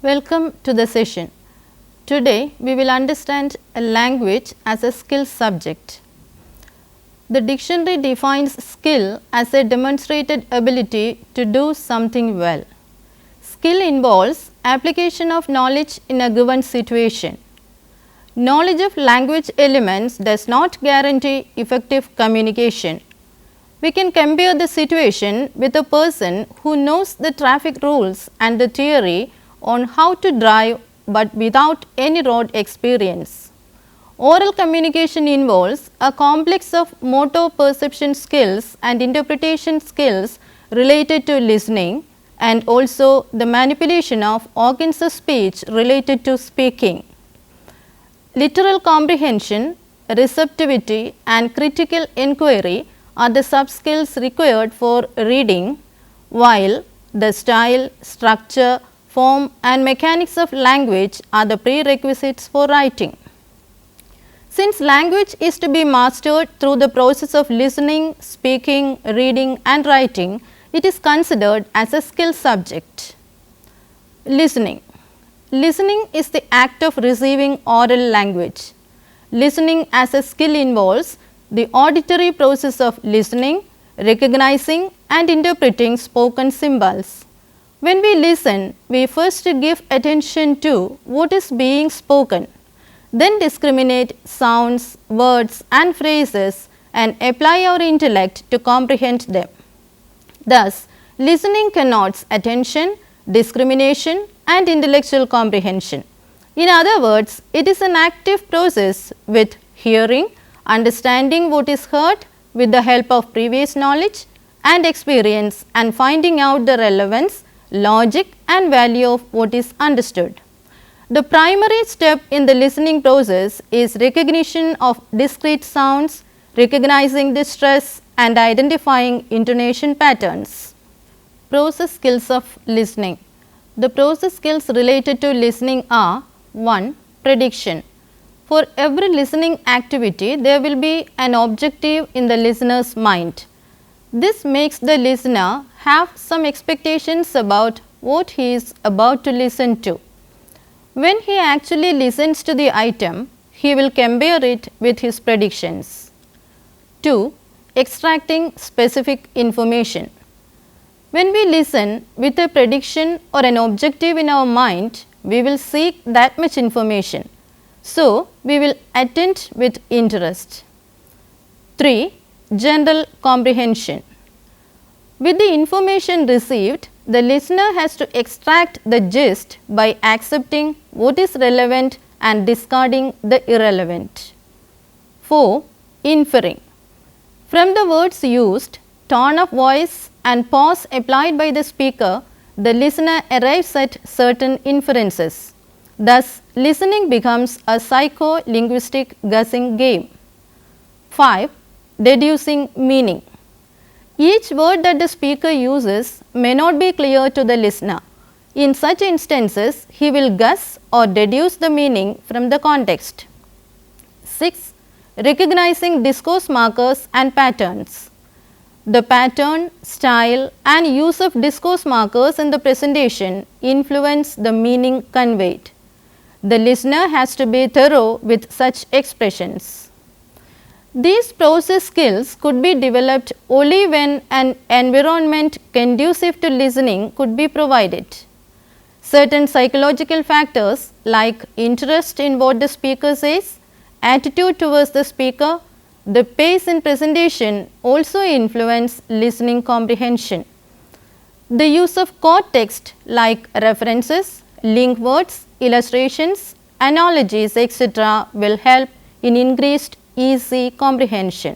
Welcome to the session. Today we will understand a language as a skill subject. The dictionary defines skill as a demonstrated ability to do something well. Skill involves application of knowledge in a given situation. Knowledge of language elements does not guarantee effective communication. We can compare the situation with a person who knows the traffic rules and the theory on how to drive, but without any road experience. Oral communication involves a complex of motor perception skills and interpretation skills related to listening, and also the manipulation of organs of speech related to speaking. Literal comprehension, receptivity and critical inquiry are the sub-skills required for reading, while the style, structure, form and mechanics of language are the prerequisites for writing. Since language is to be mastered through the process of listening, speaking, reading and writing, it is considered as a skill subject. Listening. Listening is the act of receiving oral language. Listening as a skill involves the auditory process of listening, recognizing and interpreting spoken symbols. When we listen, we first give attention to what is being spoken, then discriminate sounds, words and phrases and apply our intellect to comprehend them. Thus, listening connotes attention, discrimination and intellectual comprehension. In other words, it is an active process with hearing, understanding what is heard with the help of previous knowledge and experience, and finding out the relevance, logic and value of what is understood. The primary step in the listening process is recognition of discrete sounds, recognizing the stress and identifying intonation patterns. Process skills of listening. The process skills related to listening are: 1. Prediction. For every listening activity, there will be an objective in the listener's mind. This makes the listener have some expectations about what he is about to listen to. When he actually listens to the item, he will compare it with his predictions. 2. Extracting specific information. When we listen with a prediction or an objective in our mind, we will seek that much information. So, we will attend with interest. 3. General comprehension. With the information received, the listener has to extract the gist by accepting what is relevant and discarding the irrelevant. 4. Inferring. From the words used, tone of voice and pause applied by the speaker, the listener arrives at certain inferences. Thus, listening becomes a psycho-linguistic guessing game. 5. Deducing meaning. Each word that the speaker uses may not be clear to the listener. In such instances, he will guess or deduce the meaning from the context. 6. Recognizing discourse markers and patterns. The pattern, style and use of discourse markers in the presentation influence the meaning conveyed. The listener has to be thorough with such expressions. These process skills could be developed only when an environment conducive to listening could be provided. Certain psychological factors like interest in what the speaker says, attitude towards the speaker, the pace in presentation also influence listening comprehension. The use of core text like references, link words, illustrations, analogies, etc. will help in increased easy comprehension.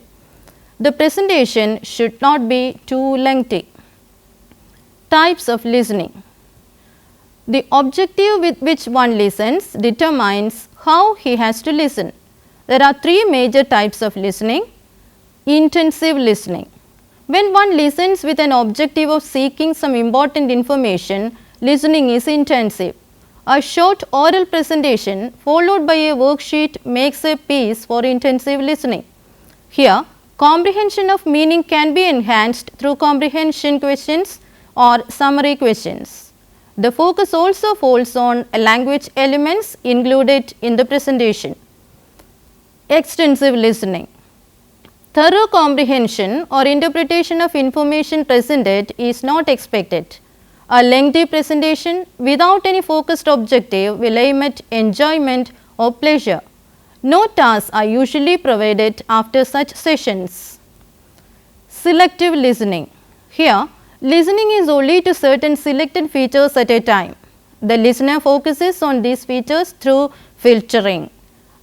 The presentation should not be too lengthy. Types of listening. The objective with which one listens determines how he has to listen. There are three major types of listening. Intensive listening. When one listens with an objective of seeking some important information, listening is intensive. A short oral presentation followed by a worksheet makes a piece for intensive listening. Here, comprehension of meaning can be enhanced through comprehension questions or summary questions. The focus also falls on language elements included in the presentation. Extensive listening. Thorough comprehension or interpretation of information presented is not expected. A lengthy presentation without any focused objective will aim at enjoyment or pleasure. No tasks are usually provided after such sessions. Selective listening. Here, listening is only to certain selected features at a time. The listener focuses on these features through filtering.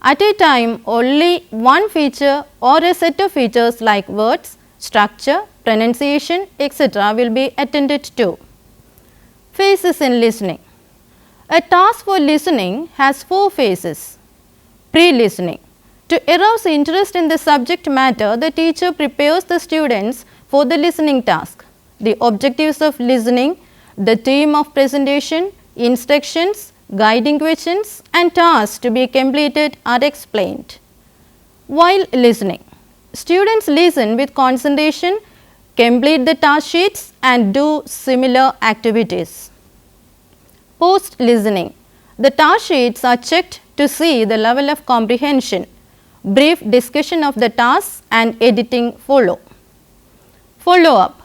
At a time, only one feature or a set of features like words, structure, pronunciation, etc. will be attended to. Phases in listening. A task for listening has 4 phases. Pre-listening. To arouse interest in the subject matter, the teacher prepares the students for the listening task. The objectives of listening, the theme of presentation, instructions, guiding questions and tasks to be completed are explained. While listening, students listen with concentration, complete the task sheets and do similar activities. Post listening, the task sheets are checked to see the level of comprehension. Brief discussion of the tasks and editing follow. Follow up.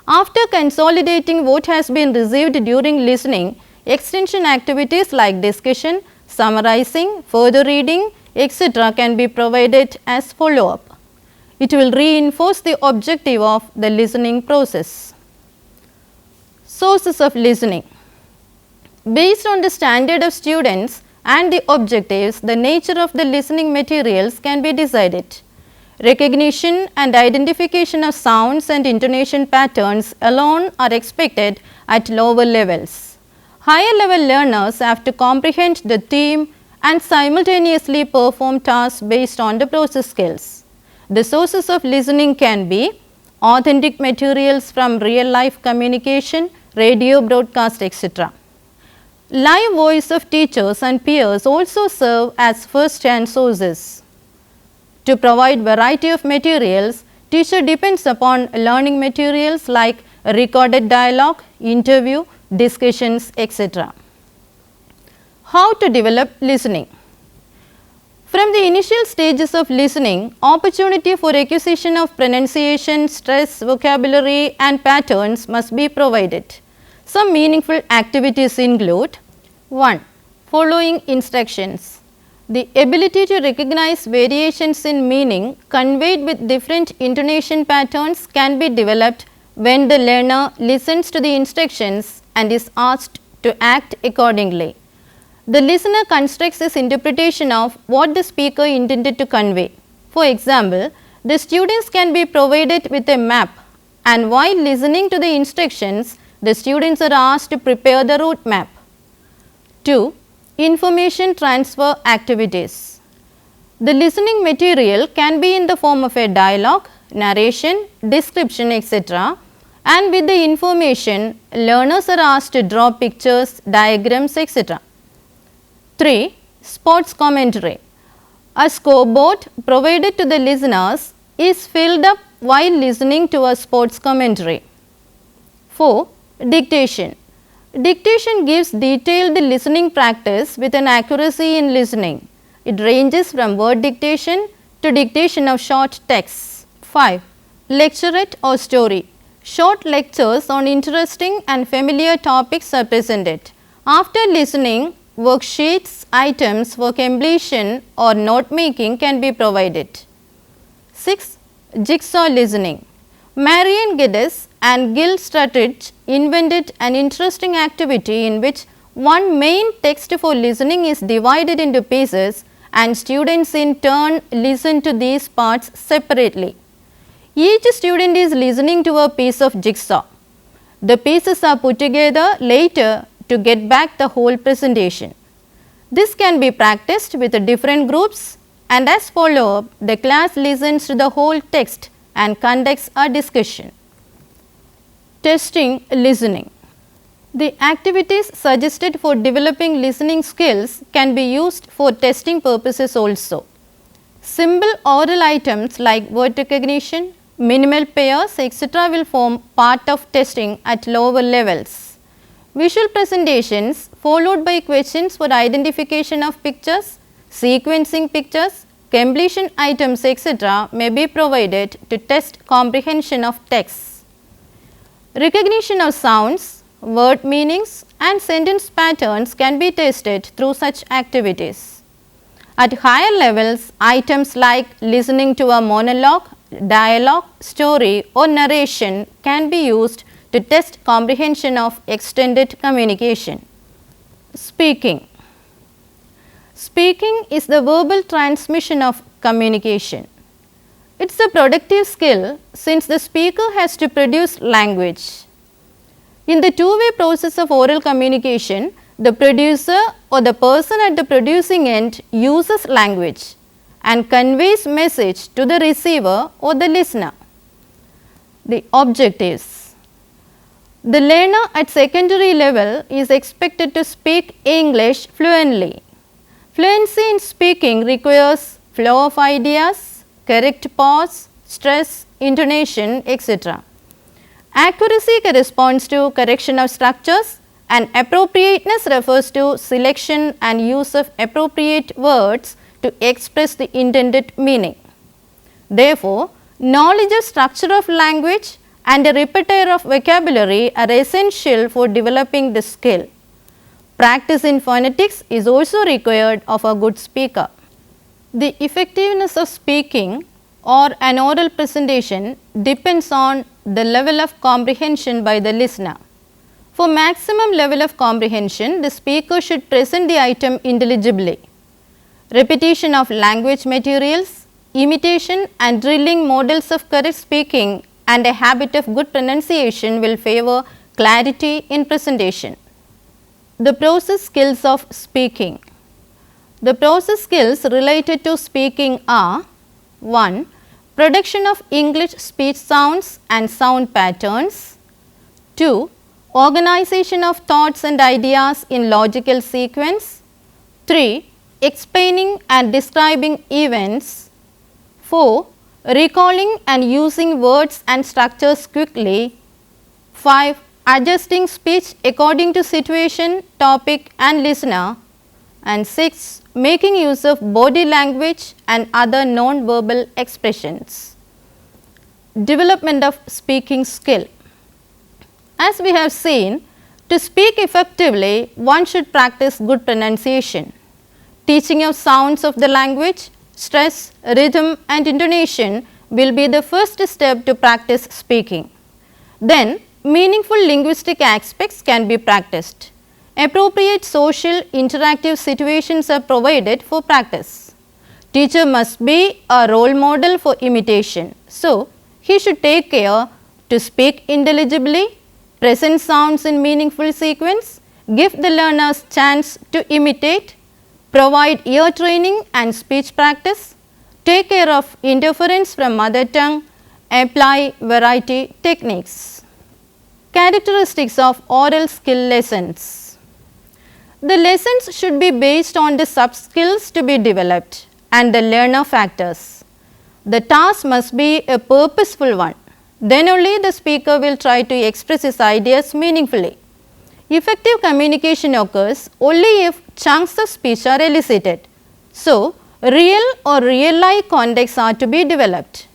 After consolidating what has been received during listening, extension activities like discussion, summarizing, further reading, etc. can be provided as follow up. It will reinforce the objective of the listening process. Sources of listening. Based on the standard of students and the objectives, the nature of the listening materials can be decided. Recognition and identification of sounds and intonation patterns alone are expected at lower levels. Higher level learners have to comprehend the theme and simultaneously perform tasks based on the process skills. The sources of listening can be authentic materials from real life communication, radio broadcast, etc. Live voice of teachers and peers also serve as first-hand sources. To provide variety of materials, teacher depends upon learning materials like recorded dialogue, interview, discussions, etc. How to develop listening? From the initial stages of listening, opportunity for acquisition of pronunciation, stress, vocabulary and patterns must be provided. Some meaningful activities include 1. Following instructions. The ability to recognize variations in meaning conveyed with different intonation patterns can be developed when the learner listens to the instructions and is asked to act accordingly. The listener constructs his interpretation of what the speaker intended to convey. For example, the students can be provided with a map, and while listening to the instructions, the students are asked to prepare the route map. 2. Information transfer activities. The listening material can be in the form of a dialogue, narration, description, etc. And with the information, learners are asked to draw pictures, diagrams, etc. 3. Sports commentary. A scoreboard provided to the listeners is filled up while listening to a sports commentary. 4. Dictation. Dictation gives detailed listening practice with an accuracy in listening. It ranges from word dictation to dictation of short texts. 5. Lecturette or story. Short lectures on interesting and familiar topics are presented. After listening, worksheets, items for completion or note making can be provided. 6. Jigsaw listening. Marion Geddes and Gil Strutridge invented an interesting activity in which one main text for listening is divided into pieces and students in turn listen to these parts separately. Each student is listening to a piece of jigsaw. The pieces are put together later to get back the whole presentation. This can be practiced with different groups, and as follow up, the class listens to the whole text and conducts a discussion. Testing listening. The activities suggested for developing listening skills can be used for testing purposes also. Simple oral items like word recognition, minimal pairs, etc. will form part of testing at lower levels. Visual presentations followed by questions for identification of pictures, sequencing pictures, completion items etc. may be provided to test comprehension of texts. Recognition of sounds, word meanings and sentence patterns can be tested through such activities. At higher levels, items like listening to a monologue, dialogue, story or narration can be used to test comprehension of extended communication. Speaking. Speaking is the verbal transmission of communication. It is a productive skill since the speaker has to produce language. In the two-way process of oral communication, the producer or the person at the producing end uses language and conveys message to the receiver or the listener. The objectives. The learner at secondary level is expected to speak English fluently. Fluency in speaking requires flow of ideas, correct pause, stress, intonation, etc. Accuracy corresponds to correction of structures and appropriateness refers to selection and use of appropriate words to express the intended meaning. Therefore, knowledge of structure of language and a repertoire of vocabulary are essential for developing this skill. Practice in phonetics is also required of a good speaker. The effectiveness of speaking or an oral presentation depends on the level of comprehension by the listener. For maximum level of comprehension, the speaker should present the item intelligibly. Repetition of language materials, imitation and drilling models of correct speaking and a habit of good pronunciation will favor clarity in presentation. The process skills of speaking. The process skills related to speaking are: 1. Production of English speech sounds and sound patterns. 2. Organization of thoughts and ideas in logical sequence. 3. Explaining and describing events. 4. Recalling and using words and structures quickly. 5. Adjusting speech according to situation, topic and listener. And 6. Making use of body language and other non-verbal expressions. Development of speaking skill. As we have seen, to speak effectively, one should practice good pronunciation. Teaching of sounds of the language, stress, rhythm and intonation will be the first step to practice speaking. Then, meaningful linguistic aspects can be practiced. Appropriate social interactive situations are provided for practice. Teacher must be a role model for imitation. So, he should take care to speak intelligibly, present sounds in meaningful sequence, give the learners chance to imitate, provide ear training and speech practice, take care of interference from mother tongue, apply variety techniques. Characteristics of oral skill lessons. The lessons should be based on the sub-skills to be developed and the learner factors. The task must be a purposeful one. Then only the speaker will try to express his ideas meaningfully. Effective communication occurs only if chunks of speech are elicited. So, real or real-like contexts are to be developed.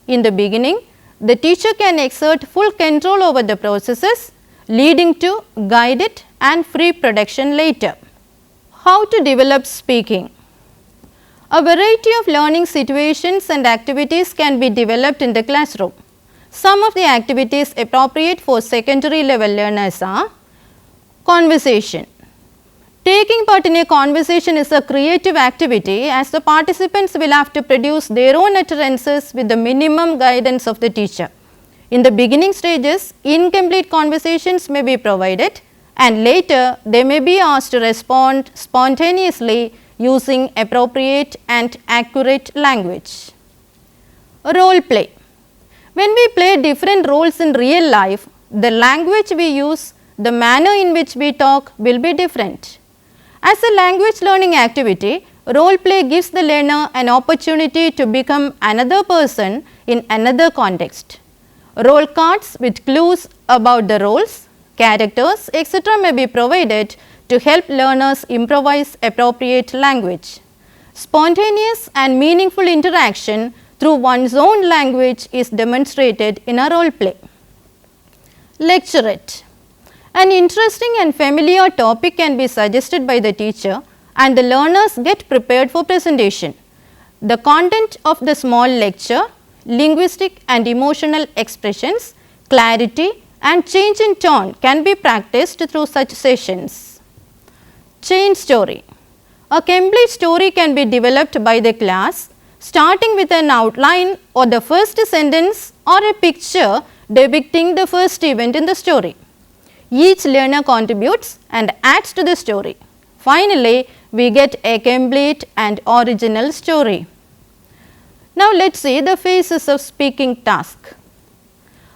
In the beginning, the teacher can exert full control over the processes, leading to guided and free production later. How to develop speaking? A variety of learning situations and activities can be developed in the classroom. Some of the activities appropriate for secondary level learners are: conversation. Taking part in a conversation is a creative activity as the participants will have to produce their own utterances with the minimum guidance of the teacher. In the beginning stages, incomplete conversations may be provided and later they may be asked to respond spontaneously using appropriate and accurate language. Role play. When we play different roles in real life, the language we use, the manner in which we talk will be different. As a language learning activity, role play gives the learner an opportunity to become another person in another context. Role cards with clues about the roles, characters, etc. may be provided to help learners improvise appropriate language. Spontaneous and meaningful interaction through one's own language is demonstrated in a role play. Lecturette. An interesting and familiar topic can be suggested by the teacher and the learners get prepared for presentation. The content of the small lecture, linguistic and emotional expressions, clarity and change in tone can be practiced through such sessions. Chain story. A complete story can be developed by the class starting with an outline or the first sentence or a picture depicting the first event in the story. Each learner contributes and adds to the story. Finally, we get a complete and original story. Now, let us see the phases of speaking task.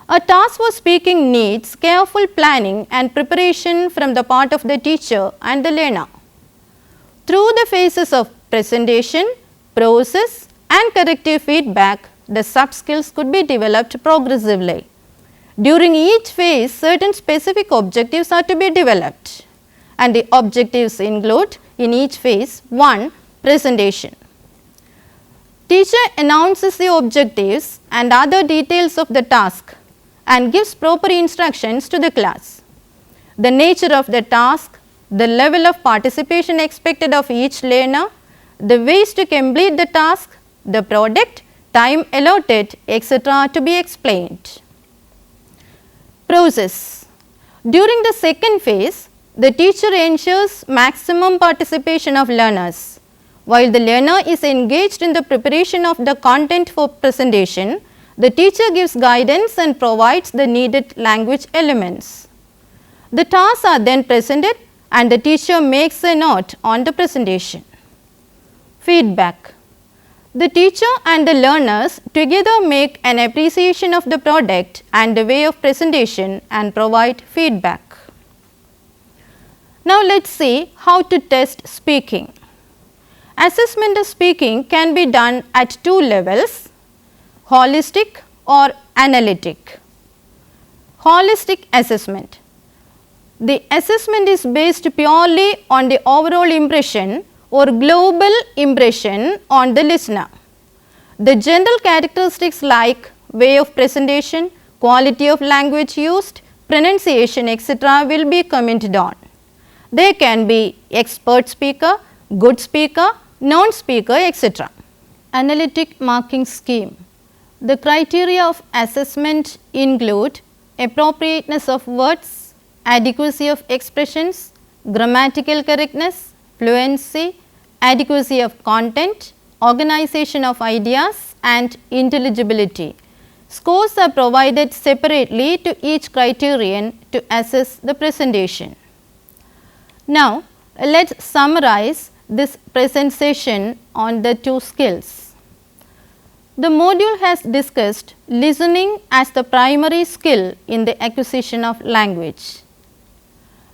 A task for speaking needs careful planning and preparation from the part of the teacher and the learner. Through the phases of presentation, process and corrective feedback, the sub-skills could be developed progressively. During each phase, certain specific objectives are to be developed, and the objectives include in each phase: 1. Presentation. Teacher announces the objectives and other details of the task and gives proper instructions to the class. The nature of the task, the level of participation expected of each learner, the ways to complete the task, the product, time allotted, etc. to be explained. Process. During the second phase, the teacher ensures maximum participation of learners. While the learner is engaged in the preparation of the content for presentation, the teacher gives guidance and provides the needed language elements. The tasks are then presented and the teacher makes a note on the presentation. Feedback. The teacher and the learners together make an appreciation of the product and the way of presentation and provide feedback. Now, let us see how to test speaking. Assessment of speaking can be done at two levels: holistic or analytic. Holistic assessment. The assessment is based purely on the overall impression or global impression on the listener. The general characteristics like way of presentation, quality of language used, pronunciation, etc. will be commented on. They can be expert speaker, good speaker, non-speaker, etc. Analytic marking scheme. The criteria of assessment include appropriateness of words, adequacy of expressions, grammatical correctness, fluency, adequacy of content, organization of ideas and intelligibility. Scores are provided separately to each criterion to assess the presentation. Now, let us summarize this presentation on the two skills. The module has discussed listening as the primary skill in the acquisition of language.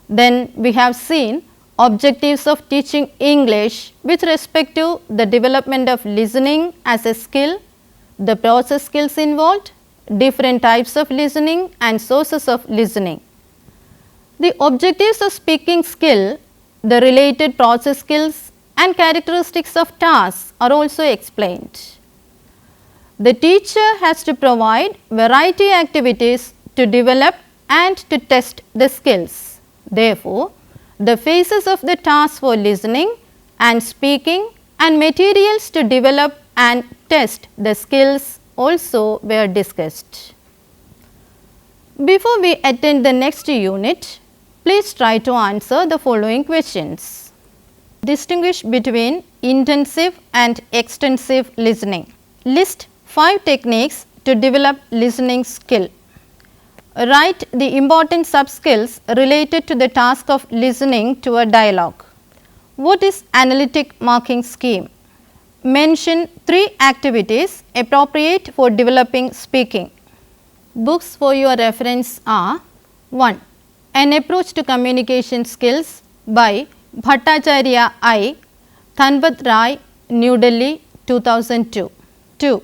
Then we have seen objectives of teaching English with respect to the development of listening as a skill, the process skills involved, different types of listening and sources of listening. The objectives of speaking skill, the related process skills and characteristics of tasks are also explained. The teacher has to provide variety activities to develop and to test the skills. Therefore, the phases of the task for listening and speaking and materials to develop and test the skills also were discussed. Before we attend the next unit, please try to answer the following questions. Distinguish between intensive and extensive listening. List 5 techniques to develop listening skill. Write the important sub-skills related to the task of listening to a dialogue. What is analytic marking scheme? Mention 3 activities appropriate for developing speaking. Books for your reference are: 1. An Approach to Communication Skills by Bhattacharya I, Thanvat Rai, New Delhi, 2002. 2.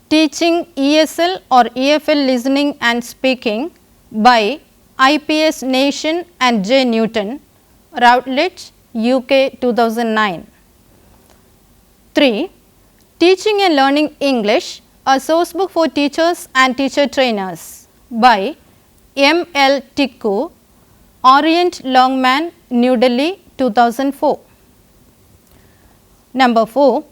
Teaching ESL or EFL Listening and Speaking by IPS Nation and J. Newton, Routledge, UK 2009. 3. Teaching and Learning English, a sourcebook for teachers and teacher trainers by M. L. Tikku, Orient Longman, New Delhi 2004. Number 4.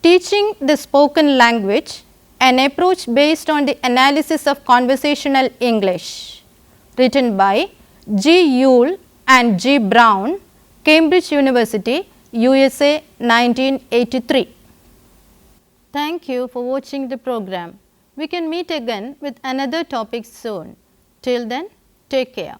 Teaching the Spoken Language, an approach based on the analysis of conversational English, written by G. Yule and G. Brown, Cambridge University, USA 1983. Thank you for watching the program. We can meet again with another topic soon. Till then, take care.